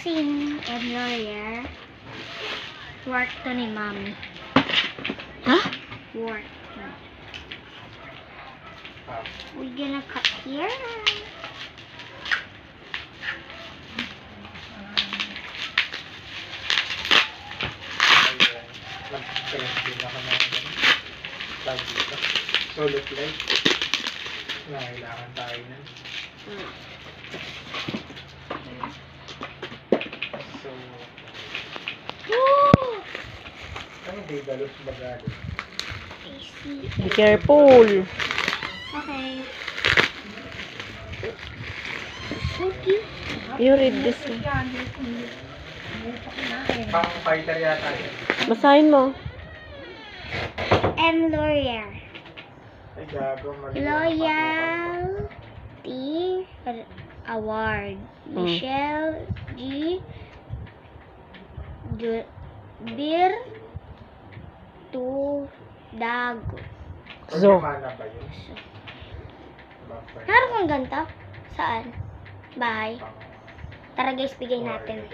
unboxing and lawyer. Work to ni Mommy. Huh? Work. We're gonna cut here. Din ako ng plug dito. Solid light. Kailangan tayo na. So, ano ba yung dalos bagado? I see. Be careful. Okay. Thank you. You read this one. Pang fighter yata yun. Basahin mo. M. Lawyer. Ay, gago. Mali. Loyalty Award. Michelle G. Bir to Dago. So. Mana ba yun? Naroon kang ganito? Saan? Bahay. Tara guys, bigay natin.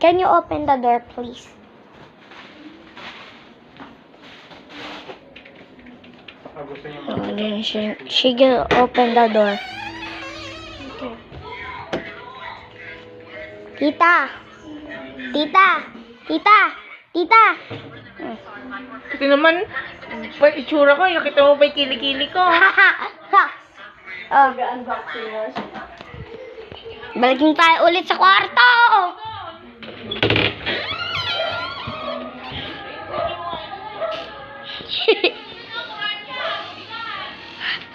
Can you open the door, please? Gusto niyo She will open the door. Okay. Tita! Tita! Tita! Tita! Ito naman, itsura ko, nakita mo pa yung kilikili ko. Oh. Balikin tayo ulit sa kwarto!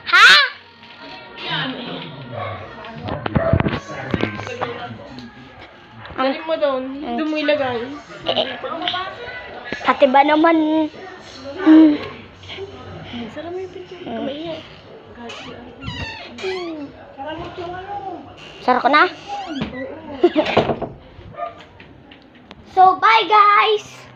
Ha? Galing mo doon, doon mo ilagay. Pati ba naman? Sarap mo yung picture. Kamay Sarap ko na? So, bye guys!